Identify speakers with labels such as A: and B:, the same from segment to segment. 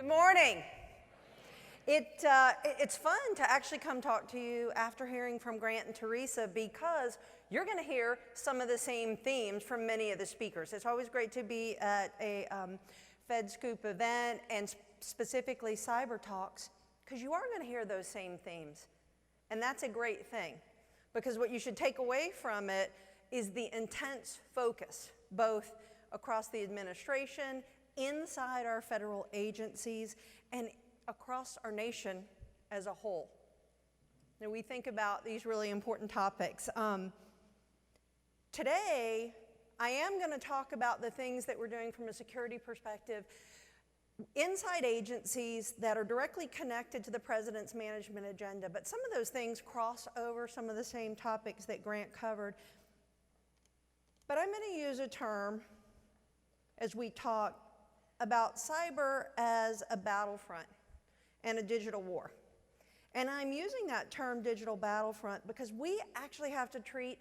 A: Good morning. It's fun to actually come talk to you after hearing from Grant and Teresa, because you're going to hear some of the same themes from many of the speakers. It's always great to be at a FedScoop event, and specifically CyberTalks, because you are going to hear those same themes. And that's a great thing, because what you should take away from it is the intense focus, both across the administration, inside our federal agencies, and across our nation as a whole. Now, we think about these really important topics. Today, I am going to talk about the things that we're doing from a security perspective inside agencies that are directly connected to the President's management agenda, but some of those things cross over some of the same topics that Grant covered. But I'm going to use a term as we talk about cyber as a battlefront and a digital war. And I'm using that term digital battlefront because we actually have to treat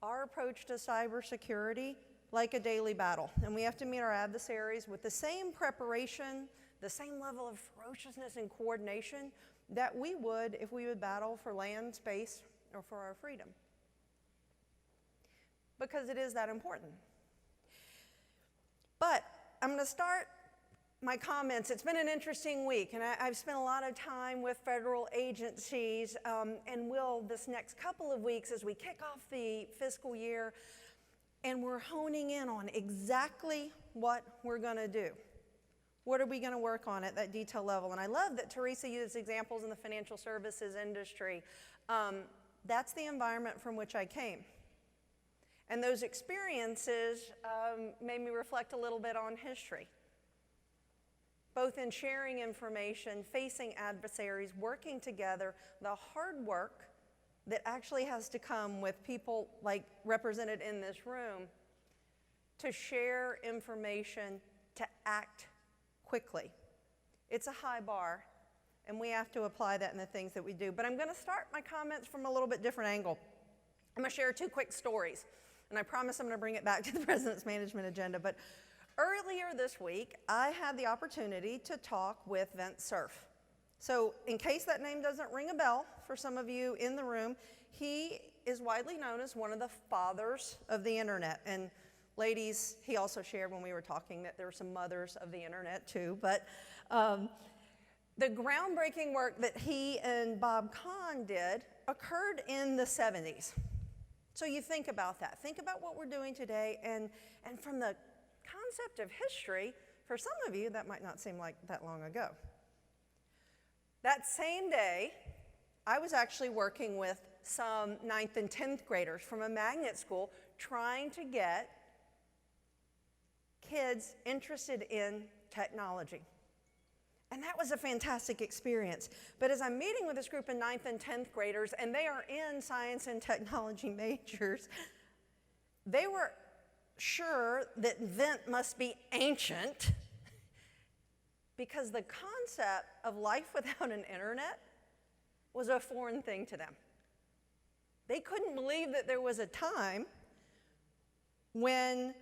A: our approach to cybersecurity like a daily battle. And we have to meet our adversaries with the same preparation, the same level of ferociousness and coordination that we would if we would battle for land, space, or for our freedom. Because it is that important. But I'm going to start my comments. It's been an interesting week, and I've spent a lot of time with federal agencies, and will this next couple of weeks as we kick off the fiscal year, and we're honing in on exactly what we're going to do. What are we going to work on at that detail level? And I love that Teresa used examples in the financial services industry. That's the environment from which I came. And those experiences made me reflect a little bit on history, both in sharing information, facing adversaries, working together, the hard work that actually has to come with people like represented in this room to share information, to act quickly. It's a high bar, and we have to apply that in the things that we do. But I'm going to start my comments from a little bit different angle. I'm going to share two quick stories. And I promise I'm going to bring it back to the President's management agenda. But earlier this week, I had the opportunity to talk with Vince Cerf. So in case that name doesn't ring a bell for some of you in the room, he is widely known as one of the fathers of the internet. And ladies, he also shared when we were talking that there were some mothers of the internet too. But the groundbreaking work that he and Bob Kahn did occurred in the 70s. So you think about that. Think about what we're doing today, and from the concept of history, for some of you, that might not seem like that long ago. That same day, I was actually working with some 9th and 10th graders from a magnet school trying to get kids interested in technology. And that was a fantastic experience. But as I'm meeting with this group of 9th and 10th graders, and they are in science and technology majors, they were sure that Vint must be ancient because the concept of life without an internet was a foreign thing to them. They couldn't believe that there was a time when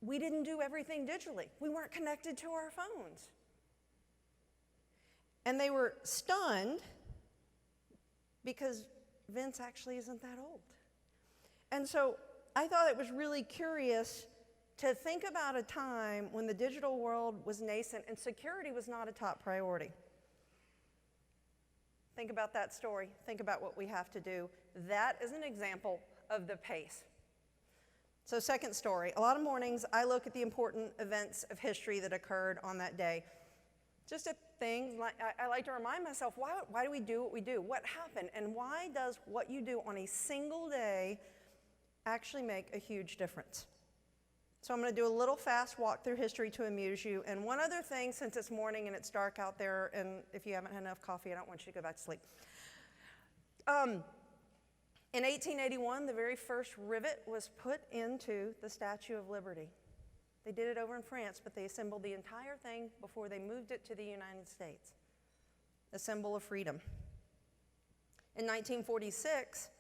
A: we didn't do everything digitally. We weren't connected to our phones. And they were stunned because Vince actually isn't that old. And so I thought it was really curious to think about a time when the digital world was nascent and security was not a top priority. Think about that story. Think about what we have to do. That is an example of the pace. So second story, a lot of mornings I look at the important events of history that occurred on that day. Just a thing, I like to remind myself, why do we do what we do? What happened? And why does what you do on a single day actually make a huge difference? So I'm going to do a little fast walk through history to amuse you. And one other thing, since it's morning and it's dark out there, and if you haven't had enough coffee, I don't want you to go back to sleep. In 1881, the very first rivet was put into the Statue of Liberty. They did it over in France, but they assembled the entire thing before they moved it to the United States, a symbol of freedom. In 1946,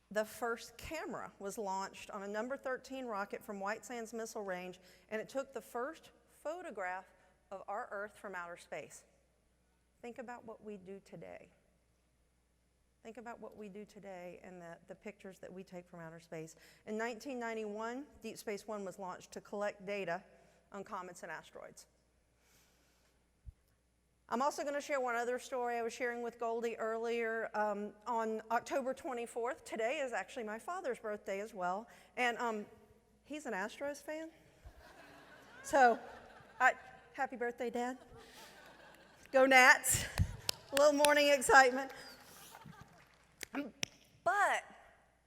A: the first camera was launched on a number 13 rocket from White Sands Missile Range, and it took the first photograph of our Earth from outer space. Think about what we do today. Think about what we do today and the pictures that we take from outer space. In 1991, Deep Space One was launched to collect data on comets and asteroids. I'm also going to share one other story I was sharing with Goldie earlier. On October 24th, today is actually my father's birthday as well, and he's an Astros fan. So, happy birthday, Dad. Go Nats. A little morning excitement. But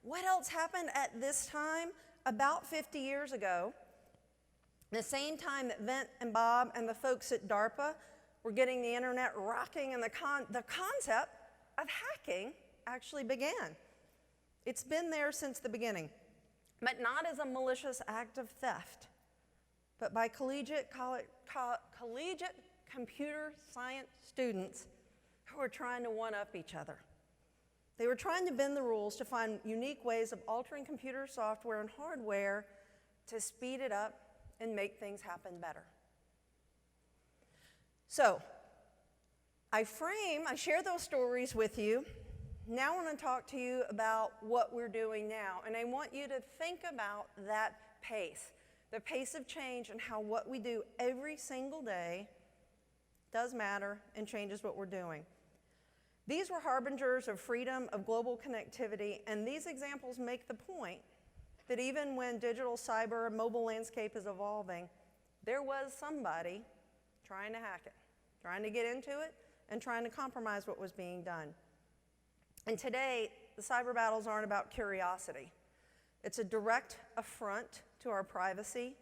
A: what else happened at this time? About 50 years ago, the same time that Vint and Bob and the folks at DARPA were getting the internet rocking, and the concept of hacking actually began. It's been there since the beginning, but not as a malicious act of theft, but by collegiate computer science students who were trying to one-up each other. They were trying to bend the rules to find unique ways of altering computer software and hardware to speed it up and make things happen better. So, I share those stories with you. Now I want to talk to you about what we're doing now, and I want you to think about that pace, the pace of change, and how what we do every single day does matter and changes what we're doing. These were harbingers of freedom, of global connectivity, and these examples make the point that even when digital, cyber, mobile landscape is evolving, there was somebody trying to hack it, trying to get into it, and trying to compromise what was being done. And today, the cyber battles aren't about curiosity. It's a direct affront to our privacy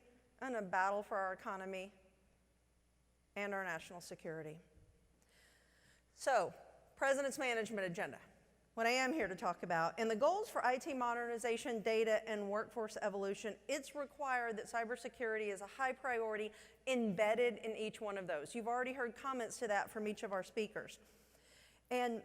A: and a battle for our economy and our national security. So, President's Management Agenda, what I am here to talk about. And the goals for IT modernization, data, and workforce evolution, it's required that cybersecurity is a high priority embedded in each one of those. You've already heard comments to that from each of our speakers. And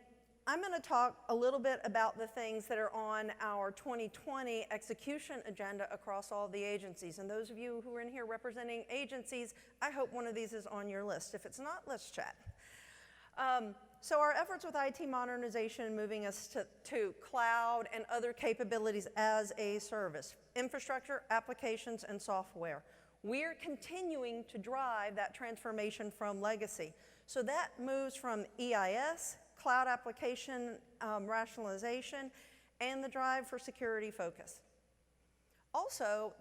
A: I'm going to talk a little bit about the things that are on our 2020 execution agenda across all the agencies. And those of you who are in here representing agencies, I hope one of these is on your list. If it's not, let's chat. So our efforts with IT modernization, moving us to cloud and other capabilities as a service, infrastructure, applications, and software. We're continuing to drive that transformation from legacy. So that moves from EIS, cloud application rationalization, and the drive for security focus. Also,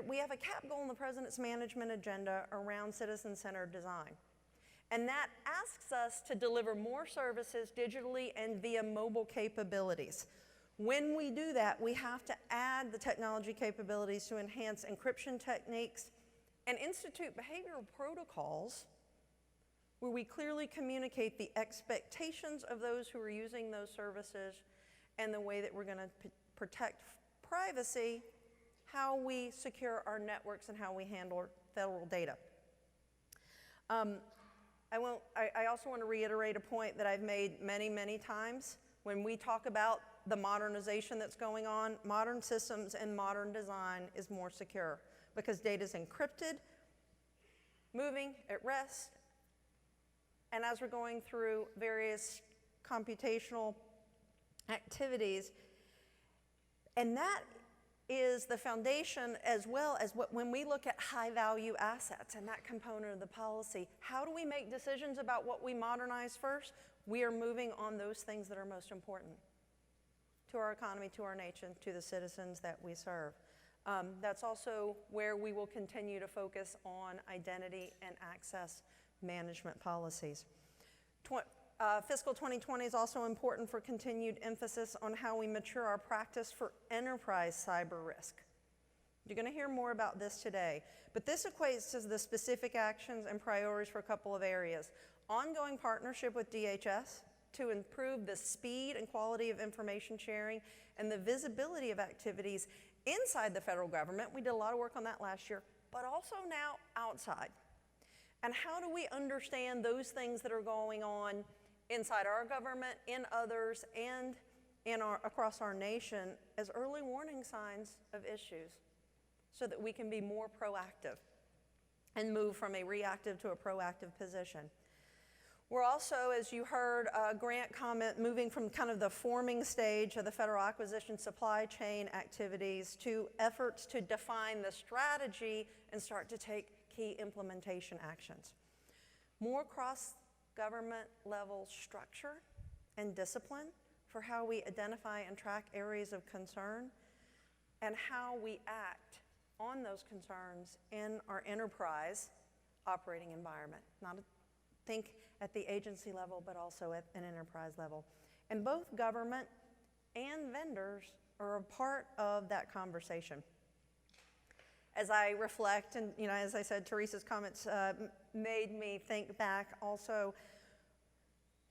A: we have a cap goal in the President's Management Agenda around citizen-centered design. And that asks us to deliver more services digitally and via mobile capabilities. When we do that, we have to add the technology capabilities to enhance encryption techniques and institute behavioral protocols where we clearly communicate the expectations of those who are using those services and the way that we're going to protect privacy, how we secure our networks, and how we handle federal data. I also want to reiterate a point that I've made many, many times. When we talk about the modernization that's going on, modern systems and modern design is more secure because data is encrypted, moving at rest, and as we're going through various computational activities, and that is the foundation, as well as when we look at high-value assets and that component of the policy. How do we make decisions about what we modernize first? We are moving on those things that are most important to our economy, to our nation, to the citizens that we serve. That's also where we will continue to focus on identity and access management policies. Fiscal 2020 is also important for continued emphasis on how we mature our practice for enterprise cyber risk. You're going to hear more about this today, but this equates to the specific actions and priorities for a couple of areas. Ongoing partnership with DHS to improve the speed and quality of information sharing and the visibility of activities inside the federal government. We did a lot of work on that last year, but also now outside. And how do we understand those things that are going on inside our government, in others, and across our nation as early warning signs of issues so that we can be more proactive? and move from a reactive to a proactive position. We're also, as you heard, Grant comment, moving from kind of the forming stage of the federal acquisition supply chain activities to efforts to define the strategy and start to take key implementation actions. More cross-government level structure and discipline for how we identify and track areas of concern and how we act on those concerns in our enterprise operating environment. Think at the agency level, but also at an enterprise level. And both government and vendors are a part of that conversation. As I reflect, and as I said, Teresa's comments made me think back also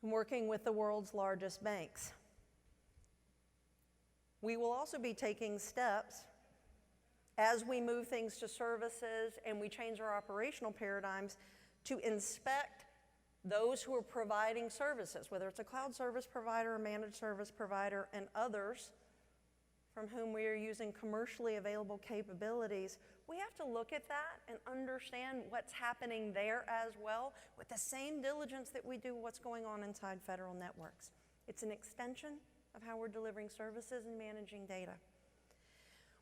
A: working with the world's largest banks. We will also be taking steps as we move things to services and we change our operational paradigms to inspect those who are providing services, whether it's a cloud service provider, a managed service provider, and others from whom we are using commercially available capabilities. We have to look at that and understand what's happening there as well with the same diligence that we do what's going on inside federal networks. It's an extension of how we're delivering services and managing data.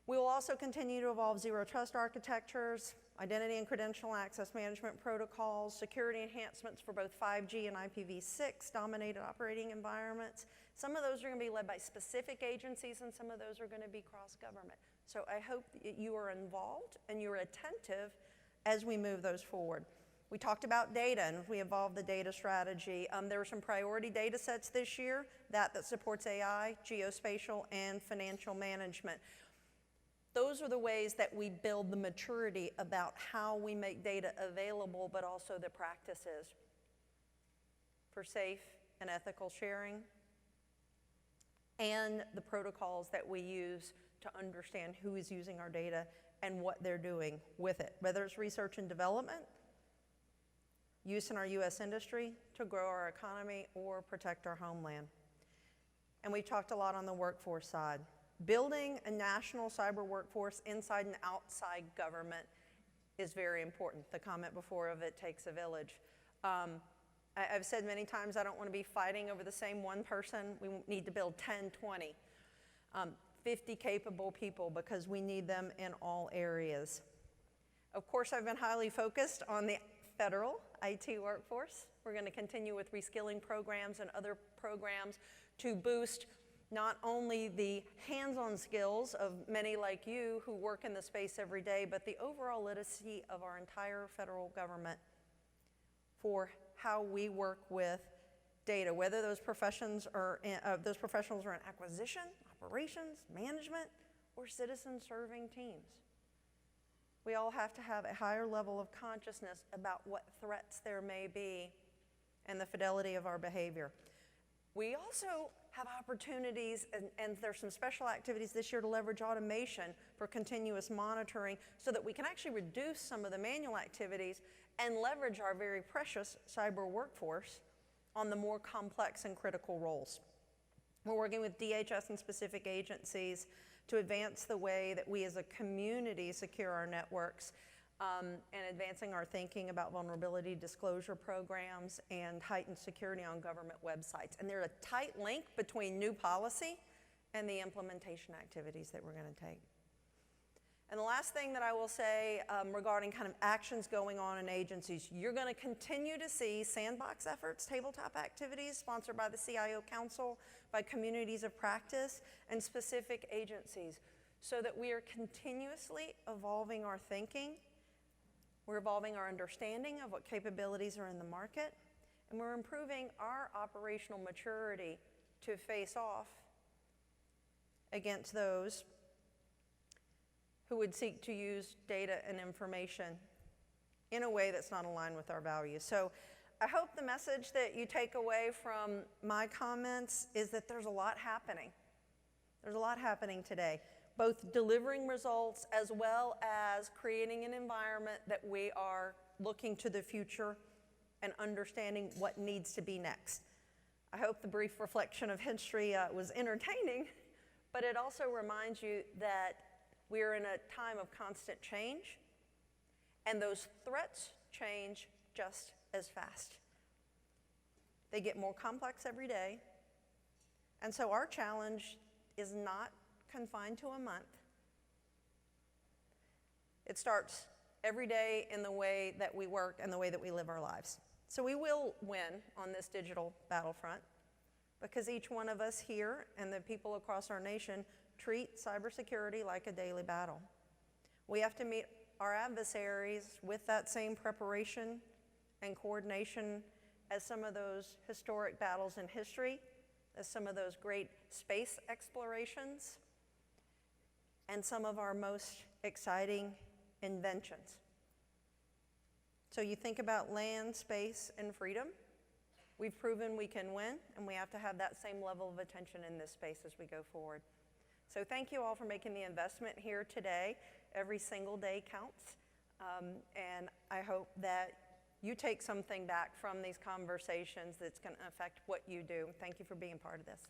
A: We will also continue to evolve zero trust architectures, identity and credential access management protocols, security enhancements for both 5G and IPv6 dominated operating environments. Some of those are going to be led by specific agencies and some of those are going to be cross-government. So I hope that you are involved and you're attentive as we move those forward. We talked about data and we evolved the data strategy. There were some priority data sets this year that supports AI, geospatial, and financial management. Those are the ways that we build the maturity about how we make data available, but also the practices for safe and ethical sharing, and the protocols that we use to understand who is using our data and what they're doing with it, whether it's research and development, use in our US industry to grow our economy or protect our homeland. And we've talked a lot on the workforce side. Building a national cyber workforce inside and outside government is very important. The comment before of it takes a village. I've said many times I don't want to be fighting over the same one person. We need to build 10, 20, 50 capable people because we need them in all areas. Of course, I've been highly focused on the federal IT workforce. We're going to continue with reskilling programs and other programs to boost not only the hands-on skills of many like you who work in the space every day, but the overall literacy of our entire federal government for how we work with data, whether those professionals are in acquisition, operations, management, or citizen-serving teams. We all have to have a higher level of consciousness about what threats there may be and the fidelity of our behavior. We also have opportunities, and there's some special activities this year to leverage automation for continuous monitoring so that we can actually reduce some of the manual activities and leverage our very precious cyber workforce on the more complex and critical roles. We're working with DHS and specific agencies to advance the way that we as a community secure our networks, and advancing our thinking about vulnerability disclosure programs and heightened security on government websites. And there's a tight link between new policy and the implementation activities that we're going to take. And the last thing that I will say regarding kind of actions going on in agencies, you're going to continue to see sandbox efforts, tabletop activities sponsored by the CIO Council, by communities of practice, and specific agencies, so that we are continuously evolving our thinking. We're evolving our understanding of what capabilities are in the market, and we're improving our operational maturity to face off against those who would seek to use data and information in a way that's not aligned with our values. So I hope the message that you take away from my comments is that there's a lot happening. There's a lot happening today, both delivering results as well as creating an environment that we are looking to the future and understanding what needs to be next. I hope the brief reflection of history was entertaining, but it also reminds you that we're in a time of constant change, And those threats change just as fast. They get more complex every day. And so our challenge is not confined to a month. It starts every day in the way that we work and the way that we live our lives. So we will win on this digital battlefront because each one of us here and the people across our nation treat cybersecurity like a daily battle. We have to meet our adversaries with that same preparation and coordination as some of those historic battles in history, as some of those great space explorations, and some of our most exciting inventions. So you think about land, space, and freedom. We've proven we can win, and we have to have that same level of attention in this space as we go forward. So thank you all for making the investment here today. Every single day counts, and I hope that you take something back from these conversations that's going to affect what you do. Thank you for being part of this.